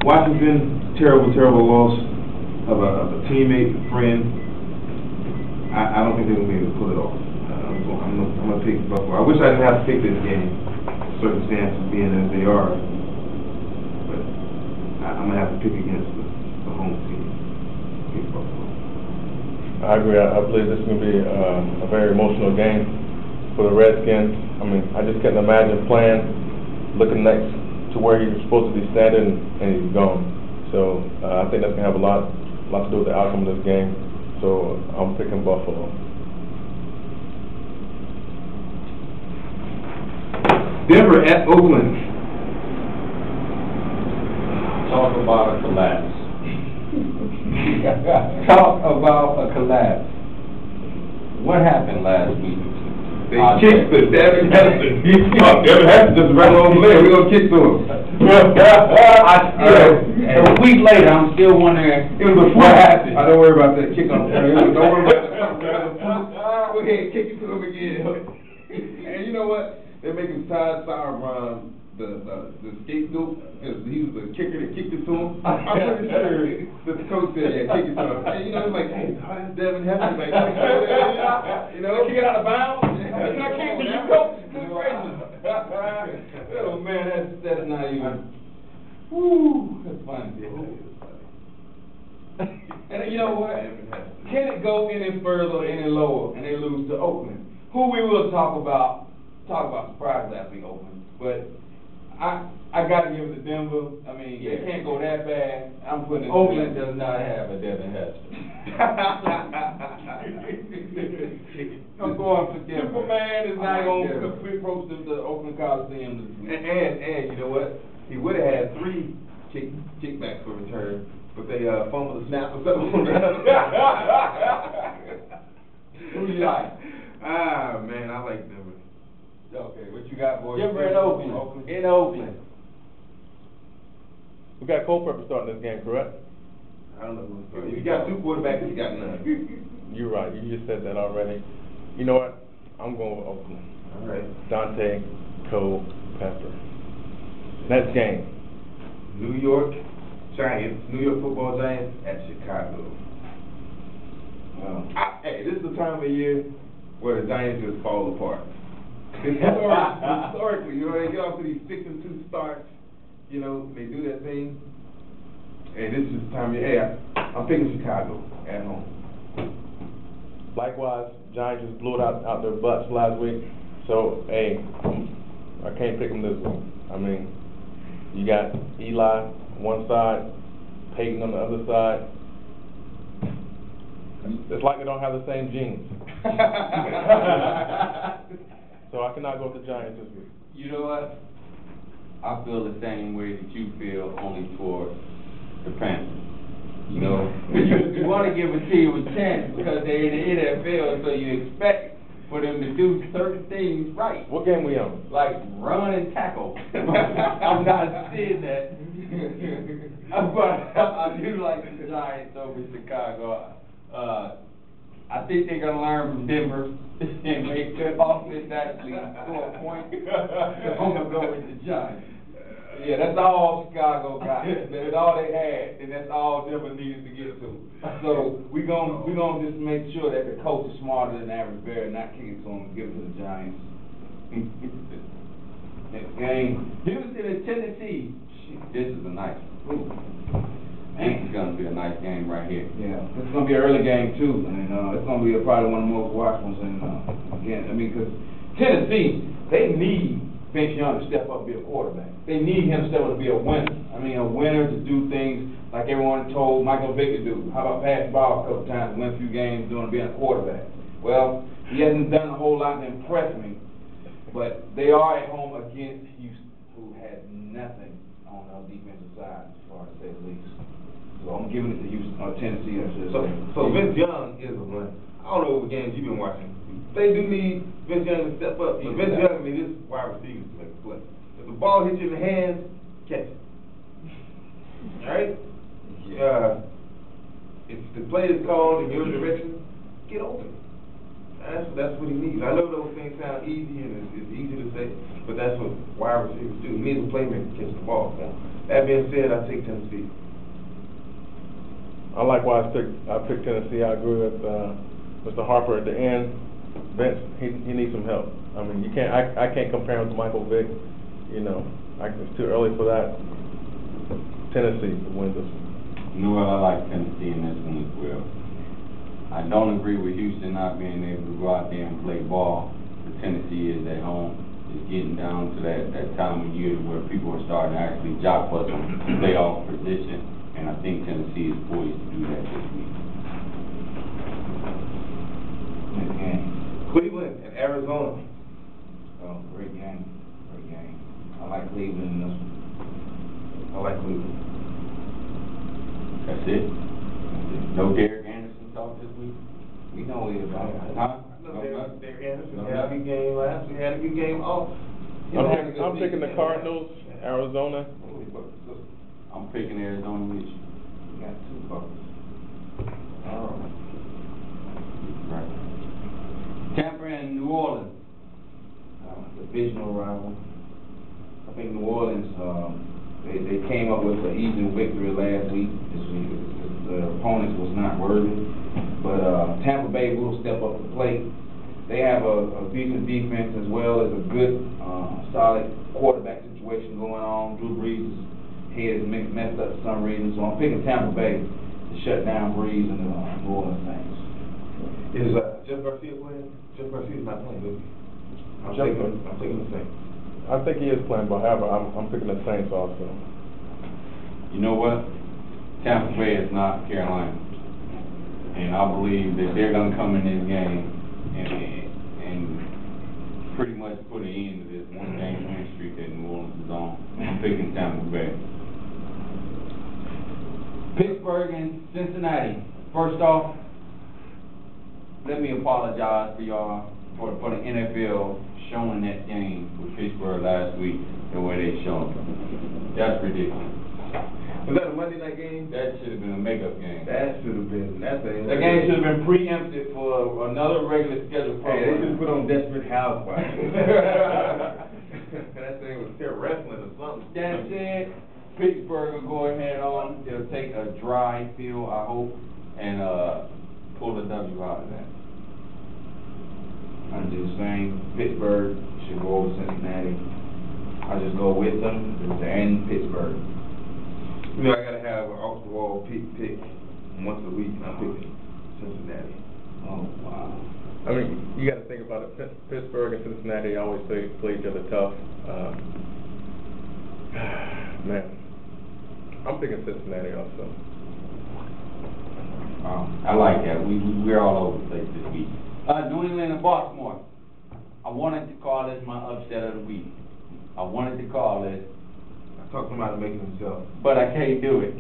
Washington, terrible loss of a teammate, a friend. I don't think they're going to be able to pull it off. I'm going to pick Buffalo. I wish I didn't have to pick this game, circumstances being as they are. But I'm going to have to pick against the home team. Pick Buffalo. I agree. I believe this is going to be a very emotional game for the Redskins. I mean, I just couldn't imagine looking next to where he was supposed to be standing, and he's gone. So I think that's going to have a lot to do with the outcome of this game. So I'm picking Buffalo. Denver at Oakland. Talk about a collapse. Talk about a collapse. What happened last week? They kicked the Devin Hester. Devin Hester just ran over there. We're going to kick to him. A week later, I'm still wondering what happened. Don't worry about that kick off. Don't worry about that. Go ahead, kick it to him again. And you know what? They're making Todd Sauerbrunn the scapegoat because he was the kicker that kicked it to him. I'm pretty sure the coach said, yeah, kick it to him. And you know, it's like, hey, that's Devin Hester. Like, you know, kick it out of bounds. It's not kicking you, coach. Good gracious. Oh, man, that's not even. Woo, that's funny. And you know what? Can it go any further, any lower, and they lose to Oakland? Who we will talk about surprise last week, Oakland. But I got to give it to Denver. I mean, they can't go that bad. I'm putting it. Oakland does not have a Devin Hester. I'm going for Denver. Superman is not going to approach the Oakland Coliseum this week. And you know what? He would have had 3 kickbacks for return, but they fumbled the snap or something. Who you like? Man, I like Denver. Okay, what you got, boys? Denver in Oakland. In Oakland. We got Culpepper starting this game, correct? I don't know who's starting. If you got 2 quarterbacks, you got none. You're right. You just said that already. You know what? I'm going with Oakland. All right. Dante Culpepper. Next game. New York Giants, New York Football Giants at Chicago. Hey, this is the time of year where the Giants just fall apart. Historically, you know, they get off to these 6-2 starts. You know, they do that thing. Hey, this is the time of year. Hey, I'm picking Chicago at home. Likewise, Giants just blew it out their butts last week. So, hey, I can't pick them this week. I mean, you got Eli one side, Peyton on the other side. It's like they don't have the same genes. So I cannot go with the Giants this week. You know what? I feel the same way that you feel, only for the Panthers. You know, you want to give a team a chance because they're in the NFL, so you expect for them to do certain things right. What game we on? Like run and tackle. I'm not seeing that. But I do like the Giants over Chicago. I think they're going to learn from Denver and make their offense actually score a point. So I'm going to go with the Giants. Yeah, that's all Chicago got. That's all they had, and that's all Denver needed to get to. So we're gonna just make sure that the coach is smarter than the average bear, not kick it to him and give it to the Giants. Next game, Houston and Tennessee. This is a nice one. This is gonna be a nice game right here. Yeah, it's gonna be an early game too, and it's gonna be probably one of the most watched ones. And again, I mean, because Tennessee, they need Vince Young to step up and be a quarterback. They need him to step up to be a winner. I mean, a winner to do things like everyone told Michael Vick to do. How about pass the ball a couple times, win a few games, doing being a quarterback? Well, he hasn't done a whole lot to impress me, but they are at home against Houston, who has nothing on the defensive side, as far as say the least. So I'm giving it to Houston or Tennessee. So Vince Young is a winner. I don't know what games you've been watching. They do need Vince Young to step up. But Vince Young needs his wide receivers to make a play. If the ball hits you in the hands, catch it. All right? If the play is called in your direction, get open. That's what he needs. I know those things sound easy and it's easy to say, but that's what wide receivers do. He needs a playmaker to catch the ball. That being said, I take Tennessee. I likewise picked Tennessee. I agree with, Mr. Harper at the end. Vince, he needs some help. I mean, you can't, I can't compare him to Michael Vick, you know, it's too early for that. Tennessee wins this one. You know what, I like Tennessee in this one as well. I don't agree with Houston not being able to go out there and play ball, but Tennessee is at home. It's getting down to that time of year where people are starting to actually jock for some playoff position, and I think Tennessee is poised to do that this week. Good game. Cleveland and Arizona. Oh, great game. Great game. I like Cleveland in this one. I like Cleveland. That's it? No Derek Anderson talk this week? We know what about it. Huh? No, Derek Anderson No, had a good game last week, had a good game. Oh, you know, had a good I'm picking the season. Cardinals, Arizona. I'm picking Arizona with you. We got two buckets. Right. Tampa and New Orleans. Divisional rival. I think New Orleans, they came up with an easy victory last week. This week, the opponents was not worthy. But Tampa Bay will step up to the plate. They have a decent defense as well as a good, solid quarterback situation going on. Drew Brees' head is messed up for some reason, so I'm picking Tampa Bay to shut down Brees and the New Orleans Saints. Is Jeff Garcia playing? Jeff Garcia's not playing, is he? I'm taking the Saints. I think he is playing, but however, I'm picking the Saints also. You know what? Tampa Bay is not Carolina. And I believe that they're gonna come in this game and pretty much put an end to this one-game win streak that New Orleans is on. I'm picking Tampa Bay. Pittsburgh and Cincinnati. First off, let me apologize for y'all for the NFL showing that game with Pittsburgh last week the way they showed them. That's ridiculous. Was that a Monday night game? That should have been a makeup game. That should have been, that thing. The game should have been preempted for another regular scheduled Hey, they should program. put on Desperate Housewives. That thing was still wrestling or something. That said, Pittsburgh will go ahead on, they'll take a dry field, I hope, and pull the W out of that. I do the same. Pittsburgh should go over Cincinnati. I just go with them and Pittsburgh. You know, I gotta have an off-the-wall pick once a week, and I'm picking Cincinnati. Oh, wow. I mean, you got to think about it. Pittsburgh and Cincinnati always play each other tough. Man, I'm picking Cincinnati also. I like that. We're all over the place this week. New England and Baltimore. I wanted to call this my upset of the week. I wanted to call it, I talked him out of making himself. but I can't do it.